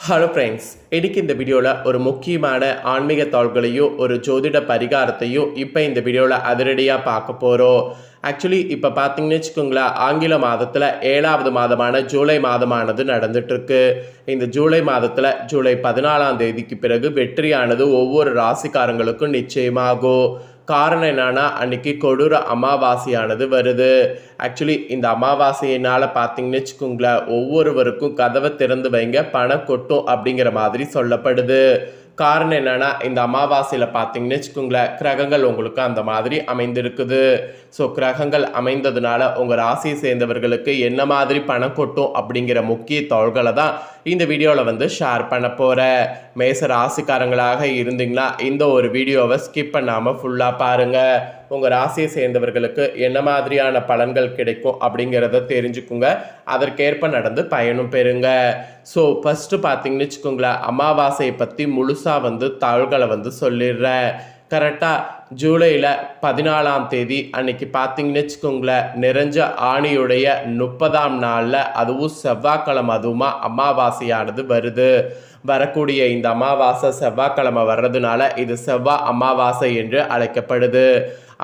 Hello friends, இன்னைக்கு இந்த வீடியோவில் ஒரு முக்கியமான ஆன்மீக தாள்களையும் ஒரு ஜோதிட பரிகாரத்தையும் இப்போ இந்த வீடியோவில் அதிரடியாக பார்க்க போகிறோம். ஆக்சுவலி இப்போ பார்த்தீங்கன்னு வச்சுக்கோங்களேன், ஆங்கில மாதத்தில் 7வது மாதமான ஜூலை மாதமானது நடந்துட்டுருக்கு. இந்த ஜூலை மாதத்தில் ஜூலை 14ஆம் தேதிக்கு பிறகு வெற்றியானது ஒவ்வொரு ராசிக்காரங்களுக்கும் நிச்சயமாகும். காரணம் என்னன்னா, அன்னைக்கு கொடூர அமாவாசையானது வருது. ஆக்சுவலி இந்த அமாவாசையினால் பார்த்தீங்கன்னு வச்சுக்கோங்களேன், ஒவ்வொருவருக்கும் கதவை திறந்து வைங்க, பணம் கொட்டும் அப்படிங்கிற மாதிரி சொல்லப்படுது. காரணம் என்னன்னா, இந்த அமாவாசையில் பார்த்தீங்கன்னு வச்சுக்கோங்களேன், கிரகங்கள் உங்களுக்கு அந்த மாதிரி அமைந்திருக்குது. ஸோ கிரகங்கள் அமைந்ததுனால உங்கள் ராசியை சேர்ந்தவர்களுக்கு என்ன மாதிரி பணம் கொட்டும் அப்படிங்கிற முக்கிய தகவல்களை தான் இந்த வீடியோவில் ஷேர் பண்ண போகிறேன். மேச ராசிக்காரங்களாக இருந்தீங்கன்னா இந்த ஒரு வீடியோவை ஸ்கிப் பண்ணாமல் ஃபுல்லாக பாருங்கள். உங்கள் ராசியை சேர்ந்தவர்களுக்கு என்ன மாதிரியான பலன்கள் கிடைக்கும் அப்படிங்கிறத தெரிஞ்சுக்குங்க. அதற்கேற்ப நடந்து பயனும் பெறுங்க. ஸோ ஃபஸ்ட்டு பார்த்தீங்கன்னு வச்சுக்கோங்களேன், அமாவாசையை பற்றி முழுசாக தகவல்களை சொல்லிடுறேன். கரெக்டாக ஜூலையில் 14ஆம் தேதி அன்னைக்கு பார்த்தீங்கன்னு வச்சுக்கோங்களேன், நிறைஞ்ச ஆணியுடைய 30ஆம் நாளில், அதுவும் செவ்வாய்க்கிழமை, அதுவுமா அமாவாசையானது வருது. வரக்கூடிய இந்த அமாவாசை செவ்வாய்க்கிழமை வர்றதுனால இது செவ்வாய் அமாவாசை என்று அழைக்கப்படுது.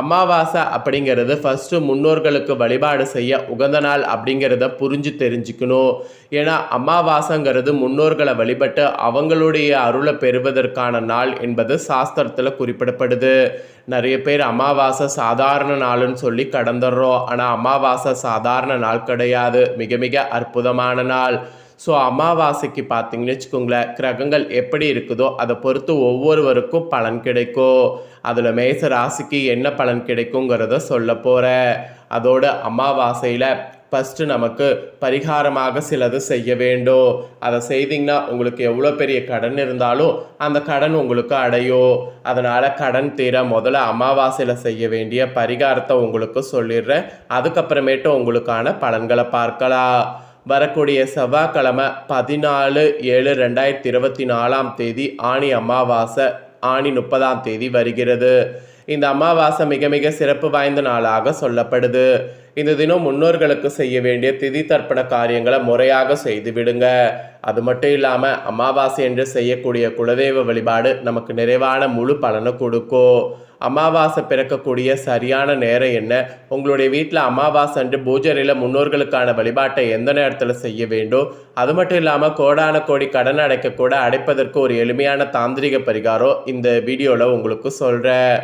அமாவாசை அப்படிங்கிறது ஃபஸ்ட்டு முன்னோர்களுக்கு வழிபாடு செய்ய உகந்த நாள் அப்படிங்கிறத புரிஞ்சு தெரிஞ்சுக்கணும். ஏன்னா அமாவாசைங்கிறது முன்னோர்களை வழிபட்டு அவங்களுடைய அருளை பெறுவதற்கான நாள் என்பது சாஸ்திரத்தில் குறிப்பிடப்படுது. நிறைய பேர் அமாவாசை சாதாரண நாள்னு சொல்லி கடந்துடுறோம். ஆனால் அமாவாசை சாதாரண நாள் கிடையாது, மிக மிக அற்புதமான நாள். ஸோ அமாவாசைக்கு பார்த்தீங்கன்னு வச்சுக்கோங்களேன், கிரகங்கள் எப்படி இருக்குதோ அதை பொறுத்து ஒவ்வொருவருக்கும் பலன் கிடைக்கும். அதில் மேச ராசிக்கு என்ன பலன் கிடைக்குங்கிறத சொல்ல போகிறேன். அதோட அமாவாசையில் ஃபஸ்ட்டு நமக்கு பரிகாரமாக சிலது செய்ய வேண்டும். அதை செய்திங்கன்னா உங்களுக்கு எவ்வளோ பெரிய கடன் இருந்தாலும் அந்த கடன் உங்களுக்கு அடையும். அதனால் கடன் தீர முதல்ல அமாவாசையில் செய்ய வேண்டிய பரிகாரத்தை உங்களுக்கு சொல்லிடுறேன். அதுக்கப்புறமேட்டு உங்களுக்கான பலன்களை பார்க்கலாம். வரக்கூடிய செவ்வாய்க்கிழமை 14/7/2024 தேதி ஆணி அமாவாசை, ஆணி 30ஆம் தேதி வருகிறது. இந்த அமாவாசை மிக மிக சிறப்பு வாய்ந்த நாளாக சொல்லப்படுது. இந்த தினம் முன்னோர்களுக்கு செய்ய வேண்டிய திதி தர்ப்பண காரியங்களை முறையாக செய்து விடுங்க. அது மட்டும் இல்லாமல் அமாவாசை என்று செய்யக்கூடிய குலதெய்வ வழிபாடு நமக்கு நிறைவான முழு பலனை கொடுக்கும். அமாவாசை பிறக்கக்கூடிய சரியான நேரம் என்ன, உங்களுடைய வீட்டில் அமாவாசை அன்று பூஜையில் முன்னோர்களுக்கான வழிபாட்டை எந்த நேரத்தில் செய்ய வேண்டும், அது மட்டும் இல்லாமல் கோடான கோடி கடன் அடைக்கக்கூட அடைப்பதற்கு ஒரு எளிமையான தாந்திரிக பரிகாரம் இந்த வீடியோவில் உங்களுக்கு சொல்கிறேன்.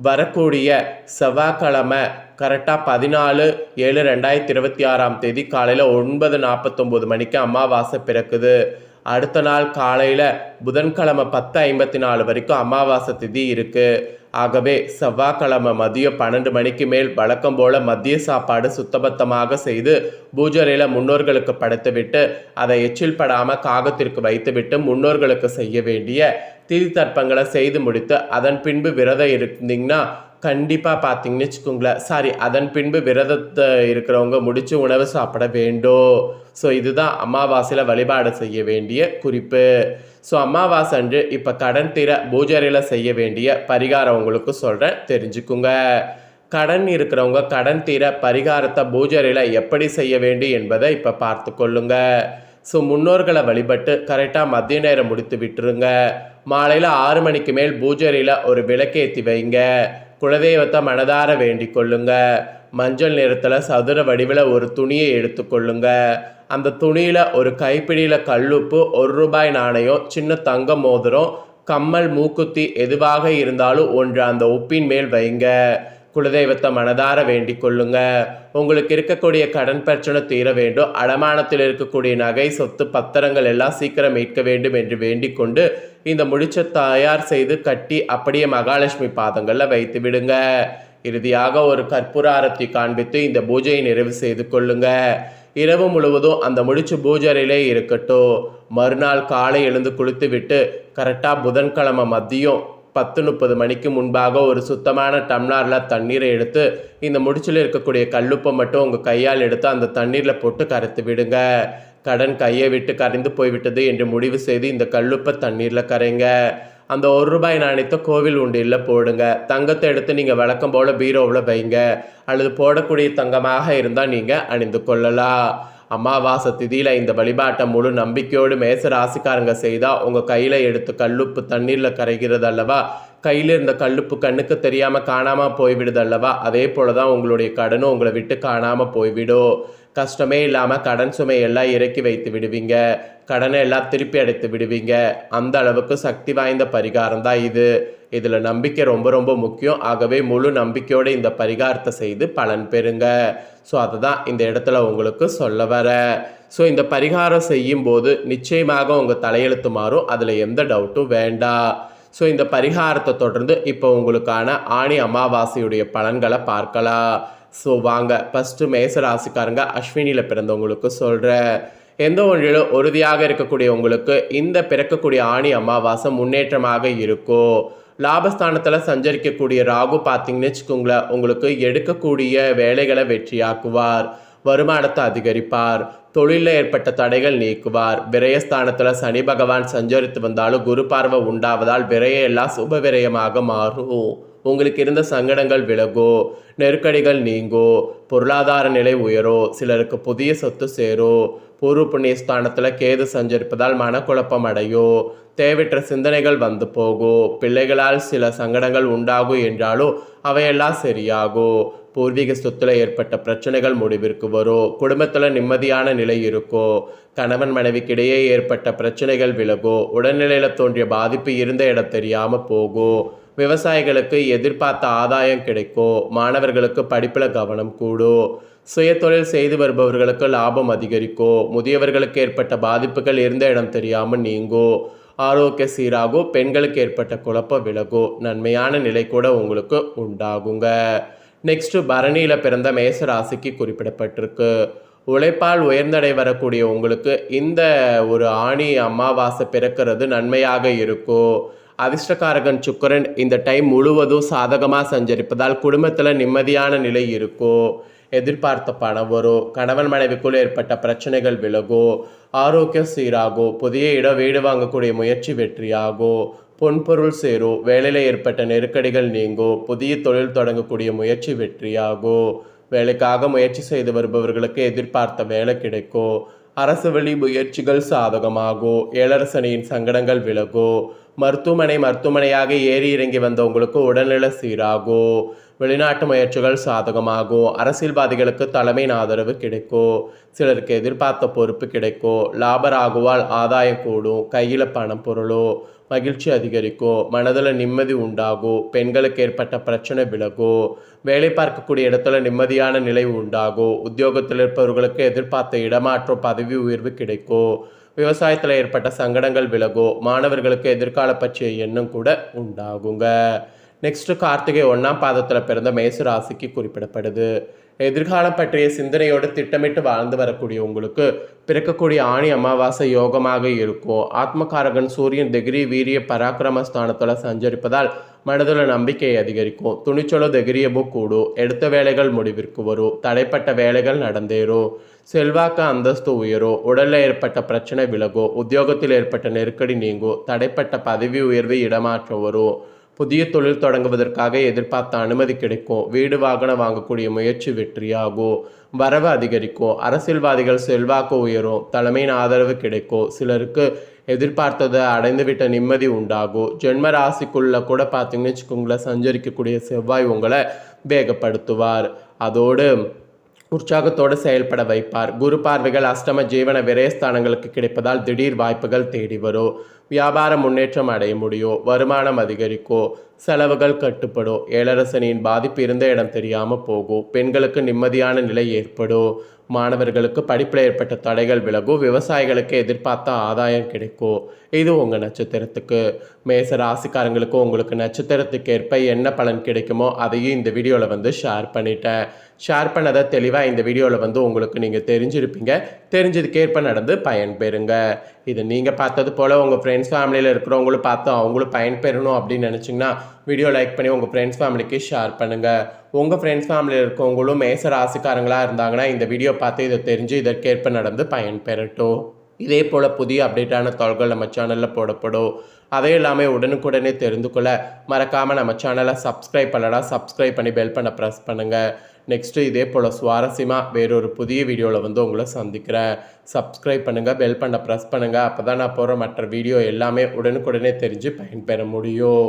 வரக்கூடிய செவ்வாய்க்கிழமை கரெக்டாக 14/7/2026 தேதி காலையில் 9:49 மணிக்கு அமாவாசை பிறக்குது. அடுத்த நாள் காலையில் புதன்கிழமை 10:54 வரைக்கும் அமாவாசை திதி இருக்குது. ஆகவே செவ்வாய்க்கிழமை மதியம் 12 மணிக்கு மேல் வழக்கம் போல் மதிய சாப்பாடு சுத்தபத்தமாக செய்து பூஜையில் முன்னோர்களுக்கு படைத்துவிட்டு அதை எச்சில் படாமல் காகத்திற்கு வைத்துவிட்டு முன்னோர்களுக்கு செய்ய வேண்டிய திதி தர்ப்பங்களை செய்து முடித்து அதன் பின்பு விரதம் இருந்தீங்கன்னா கண்டிப்பாக பார்த்தீங்கன்னு வச்சுக்கோங்களேன், அதன் பின்பு விரதத்தை இருக்கிறவங்க முடித்து உணவு சாப்பிட வேண்டும். ஸோ இதுதான் அமாவாசையில் வழிபாடு செய்ய வேண்டிய குறிப்பு. ஸோ அமாவாசை அன்று இப்போ கடன் தீர பூஜையில் செய்ய வேண்டிய பரிகாரம் உங்களுக்கு சொல்கிறேன், தெரிஞ்சுக்குங்க. கடன் இருக்கிறவங்க கடன் தீர பரிகாரத்தை பூஜையில் எப்படி செய்ய வேண்டும் என்பதை இப்போ பார்த்து கொள்ளுங்க. ஸோ முன்னோர்களை வழிபட்டு கரெக்டாக மதிய நேரம் முடித்து விட்டுருங்க. மாலையில் 6 மணிக்கு மேல் பூஜையில் ஒரு விளக்கேற்றி வைங்க. குலதெய்வத்தை மனதார வேண்டிக் கொள்ளுங்க. மஞ்சள் நிறத்தில் சதுர வடிவில் ஒரு துணியை எடுத்துக்கொள்ளுங்க. அந்த துணியில் ஒரு கைப்பிடியில் கல்லுப்பு, 1 ரூபாய் நாணயம், சின்ன தங்க மோதிரம், கம்மல், மூக்குத்தி எதுவாக இருந்தாலும் ஒன்று அந்த உப்பின் மேல் வைங்க. குலதெய்வத்தை மனதார வேண்டிக் கொள்ளுங்க. உங்களுக்கு இருக்கக்கூடிய கடன் பிரச்சனை தீர வேண்டும், அடமானத்தில் இருக்கக்கூடிய நகை சொத்து பத்திரங்கள் எல்லாம் சீக்கிரம் மீட்க வேண்டும் என்று வேண்டிக் கொண்டு இந்த முடிச்சை தயார் செய்து கட்டி அப்படியே மகாலட்சுமி பாதங்களில் வைத்து விடுங்க. இறுதியாக ஒரு கற்பூர ஆரத்தி காண்பித்து இந்த பூஜையை நிறைவு செய்து கொள்ளுங்க. இரவு முழுவதும் அந்த முடிச்சு பூஜையிலே இருக்கட்டும். மறுநாள் காலை எழுந்து குளித்து விட்டு கரெக்டாக புதன்கிழமை மதியம் 10:30 மணிக்கு முன்பாக ஒரு சுத்தமான டம்ளரில் தண்ணீரை எடுத்து இந்த முடிச்சில் இருக்கக்கூடிய கல்லுப்பை மட்டும் உங்கள் கையால் எடுத்து அந்த தண்ணீரில் போட்டு கரைத்து விடுங்க. கடன் கையை விட்டு கரைந்து போய்விட்டது என்று முடிவு செய்து இந்த கல்லுப்பை தண்ணீரில் கரைங்க. அந்த 1 ரூபாய் நாணயத்தை கோவில் உண்டியில் போடுங்க. தங்கத்தை எடுத்து நீங்கள் வழக்கம் போல் பீரோவில் வைங்க. அல்லது போடக்கூடிய தங்கமாக இருந்தால் நீங்கள் அணிந்து கொள்ளலாம். அமாவாசை திதியில் இந்த வழிபாட்டை முழு நம்பிக்கையோடு மேச ராசிக்காரங்க செய்தால் உங்கள் கையில் எடுத்து கல்லுப்பு தண்ணீரில் கரைகிறது அல்லவா, கையில் இருந்த கல்லுப்பு கண்ணுக்கு தெரியாமல் காணாமல் போய்விடுது அல்லவா, அதே போல தான் உங்களுடைய கடனும் உங்களை விட்டு காணாமல் போய்விடும். கஷ்டமே இல்லாமல் கடன் சுமை எல்லாம் இறக்கி வைத்து விடுவீங்க, கடனை எல்லாம் திருப்பி அடைத்து விடுவீங்க. அந்த அளவுக்கு சக்தி வாய்ந்த பரிகாரம் தான் இது. இதில் நம்பிக்கை ரொம்ப ரொம்ப முக்கியம். ஆகவே முழு நம்பிக்கையோடு இந்த பரிகாரத்தை செய்து பலன் பெறுங்க. ஸோ அதை தான் இந்த இடத்துல உங்களுக்கு சொல்ல வர. ஸோ இந்த பரிகாரம் செய்யும்போது நிச்சயமாக உங்கள் தலையெழுத்து மாறும், அதில் எந்த டவுட்டும் வேண்டாம். ஸோ இந்த பரிகாரத்தை தொடர்ந்து இப்போ உங்களுக்கான ஆணி அமாவாசையுடைய பலன்களை பார்க்கலாம். ஸோ வாங்க ஃபஸ்ட்டு மேச ராசிக்காரங்க அஸ்வினியில் பிறந்தவங்களுக்கு சொல்கிறேன். எந்த ஒன்றிலும் உறுதியாக இருக்கக்கூடிய உங்களுக்கு இந்த பிறக்கக்கூடிய ஆணி அமாவாசை முன்னேற்றமாக இருக்கும். லாபஸ்தானத்தில் சஞ்சரிக்கக்கூடிய ராகு பார்த்தீங்கன்னு வச்சுக்கோங்களேன், உங்களுக்கு எடுக்கக்கூடிய வேலைகளை வெற்றியாக்குவார், வருமானத்தை அதிகரிப்பார், தொழிலில் ஏற்பட்ட தடைகள் நீக்குவார். விரயஸ்தானத்தில் சனி பகவான் சஞ்சரித்து வந்தாலும் குரு பார்வை உண்டாவதால் விரயம் எல்லாம் சுப விரயமாக மாறும். உங்களுக்கு இருந்த சங்கடங்கள் விலகும், நெருக்கடிகள் நீங்கும், பொருளாதார நிலை உயரும், சிலருக்கு புதிய சொத்து சேரும். பூர்வ புண்ணிய ஸ்தானத்தில் கேது சஞ்சரிப்பதால் மனக்குழப்பம் அடையும், தேவையற்ற சிந்தனைகள் வந்து போகும், பிள்ளைகளால் சில சங்கடங்கள் உண்டாகும் என்றாலும் அவையெல்லாம் சரியாகும். பூர்வீக சொத்தில் ஏற்பட்ட பிரச்சனைகள் முடிவிற்கு வரும், குடும்பத்தில் நிம்மதியான நிலை இருக்கும், கணவன் மனைவிக்கிடையே ஏற்பட்ட பிரச்சனைகள் விலகும், உடல்நிலையில் தோன்றிய பாதிப்பு இருந்த இடம் தெரியாமல் போகும். விவசாயிகளுக்கு எதிர்பார்த்த ஆதாயம் கிடைக்கும், மாணவர்களுக்கு படிப்பில் கவனம் கூடும், சுய தொழில் செய்து வருபவர்களுக்கு லாபம் அதிகரிக்கும், முதியவர்களுக்கு ஏற்பட்ட பாதிப்புகள் இருந்த இடம் தெரியாமல் நீங்கும், ஆரோக்கிய சீராகும், பெண்களுக்கு ஏற்பட்ட குழப்பம் விலகும், நன்மையான நிலை கூட உங்களுக்கு உண்டாகுங்க. நெக்ஸ்ட்டு பரணியில் பிறந்த மேச ராசிக்கு குறிப்பிடப்பட்டிருக்கு. உழைப்பால் உயர்ந்தடை வரக்கூடிய உங்களுக்கு இந்த ஒரு ஆணி அமாவாசை பிறக்கிறது நன்மையாக இருக்கும். அதிர்ஷ்டக்காரகன் சுக்கிரன் இந்த டைம் முழுவதும் சாதகமாக சஞ்சரிப்பதால் குடும்பத்தில் நிம்மதியான நிலை இருக்கும். எதிர்பார்த்த பணம் வரும், கணவன் மனைவிக்குள் ஏற்பட்ட பிரச்சனைகள் விலகும், ஆரோக்கியம் சீராகும், புதிய இடம் வீடு வாங்கக்கூடிய முயற்சி வெற்றியாகும், பொன்பொருள் சேரும், வேலையில் ஏற்பட்ட நெருக்கடிகள் நீங்கும், புதிய தொழில் தொடங்கக்கூடிய முயற்சி வெற்றியாகும். வேலைக்காக முயற்சி செய்து வருபவர்களுக்கு எதிர்பார்த்த வேலை கிடைக்கும், அரசு வழி முயற்சிகள் சாதகமாகும், ஏழரசனியின் சங்கடங்கள் விலகும், மருத்துவமனையாக ஏறி இறங்கி வந்தவங்களுக்கு உடல்நிலை சீராகும், வெளிநாட்டு முயற்சிகள் சாதகமாகும், அரசியல்வாதிகளுக்கு தலைமையின் ஆதரவு கிடைக்கும், சிலருக்கு எதிர்பார்த்த பொறுப்பு கிடைக்கும், லாபராகுவால் ஆதாயம் கூடும், கையில் பணம் பொருளும், மகிழ்ச்சி அதிகரிக்கும், மனதில் நிம்மதி உண்டாகும், பெண்களுக்கு ஏற்பட்ட பிரச்சனை விலகும், வேலை பார்க்கக்கூடிய இடத்துல நிம்மதியான நிலை உண்டாகும், உத்தியோகத்தில் இருப்பவர்களுக்கு எதிர்பார்த்த இடமாற்றம் பதவி உயர்வு கிடைக்கும், விவசாயத்தில் ஏற்பட்ட சங்கடங்கள் விலகும், மாணவர்களுக்கு எதிர்கால பற்றிய எண்ணம் கூட உண்டாகுங்க. நெக்ஸ்ட்டு கார்த்திகை 1ஆம் பாதத்தில் பிறந்த மேச ராசிக்கு குறிப்பிடப்படுது. எதிர்காலம் பற்றிய சிந்தனையோடு திட்டமிட்டு வாழ்ந்து வரக்கூடிய உங்களுக்கு பிறக்கக்கூடிய ஆணி அமாவாசை யோகமாக இருக்கும். ஆத்மகாரகன் சூரியன் திகிரி வீரிய பராக்கிரம ஸ்தானத்தில் சஞ்சரிப்பதால் மனதில் நம்பிக்கை அதிகரிக்கும், துணிச்சலும் தைரியமும் கூடும், எடுத்த வேலைகள் முடிவிற்கு வரும், தடைப்பட்ட வேலைகள் நடந்தேறும், செல்வாக்கு அந்தஸ்து உயரும், உடலில் ஏற்பட்ட பிரச்சனை விலகும், உத்தியோகத்தில் ஏற்பட்ட நெருக்கடி நீங்கும், தடைப்பட்ட பதவி உயர்வு இடமாற்றம் வரும், புதிய தொழில் தொடங்குவதற்காக எதிர்பார்த்த அனுமதி கிடைக்கும், வீடு வாகனம் வாங்கக்கூடிய முயற்சி வெற்றியாகும், வரவு அதிகரிக்கும், அரசியல்வாதிகள் செல்வாக்கு உயரும், தலைமையின் ஆதரவு கிடைக்கும், சிலருக்கு எதிர்பார்த்ததை அடைந்துவிட்ட நிம்மதி உண்டாகும். ஜென்ம ராசிக்குள்ள கூட பார்த்தீங்கன்னு வச்சுக்கோங்களேன், சஞ்சரிக்கக்கூடிய செவ்வாய் உங்களை வேகப்படுத்துவார், அதோடு உற்சாகத்தோடு செயல்பட வைப்பார். குரு பார்வைகள் அஷ்டம ஜீவன விரயஸ்தானங்களுக்கு கிடைப்பதால் திடீர் வாய்ப்புகள் தேடி வரும், வியாபார முன்னேற்றம் அடைய முடியும், வருமானம் அதிகரிக்கும், செலவுகள் கட்டுப்படும், ஏழரசனியின் பாதிப்பு இருந்த இடம் தெரியாமல் போகும், பெண்களுக்கு நிம்மதியான நிலை ஏற்படும், மாணவர்களுக்கு படிப்பில் ஏற்பட்ட தடைகள் விலகும், விவசாயிகளுக்கு எதிர்பார்த்த ஆதாயம் கிடைக்கும். இது உங்கள் நட்சத்திரத்துக்கு. மேச ராசிக்காரங்களுக்கு உங்களுக்கு நட்சத்திரத்துக்கு ஏற்ப என்ன பலன் கிடைக்குமோ அதையும் இந்த வீடியோவில் ஷேர் பண்ணிட்டேன். ஷேர் பண்ணதை தெளிவாக இந்த வீடியோவில் உங்களுக்கு நீங்கள் தெரிஞ்சிருப்பீங்க. தெரிஞ்சதுக்கேற்ப நடந்து பயன்பெறுங்க. இது நீங்கள் பார்த்தது போல் உங்கள் ஃப்ரெண்ட்ஸ் ஃபேமிலியில் இருக்கிறவங்களும் பார்த்து அவங்களும் பயன்பெறணும் அப்படின்னு நினச்சிங்கன்னா வீடியோ லைக் பண்ணி உங்கள் ஃப்ரெண்ட்ஸ் ஃபேமிலிக்கு ஷேர் பண்ணுங்கள். உங்கள் ஃப்ரெண்ட்ஸ் ஃபேமிலியில் இருக்கவங்களும் மேச ராசிக்காரங்களாக இருந்தாங்கன்னா இந்த வீடியோ பார்த்து இதை தெரிஞ்சு இதற்கேற்ப நடந்து பயன்பெறட்டும். இதே போல் புதிய அப்டேட்டான தகவல்கள் நம்ம சேனலில் போடப்படும். அதே இல்லாமல் உடனுக்குடனே தெரிந்து கொள்ள மறக்காமல் நம்ம சேனலை சப்ஸ்கிரைப் பண்ணலாம். சப்ஸ்கிரைப் பண்ணி பெல் பண்ண ப்ரெஸ் பண்ணுங்கள். நெக்ஸ்ட்டு இதே போல் சுவாரஸ்யமாக வேறொரு புதிய வீடியோவில் வந்து உங்களை சந்திக்கிறேன். சப்ஸ்கிரைப் பண்ணுங்கள், பெல் பண்ண ப்ரெஸ் பண்ணுங்கள். அப்போ தான் நான் போகிற மற்ற வீடியோ எல்லாமே உடனுக்குடனே தெரிஞ்சு பயன்பெற முடியும்.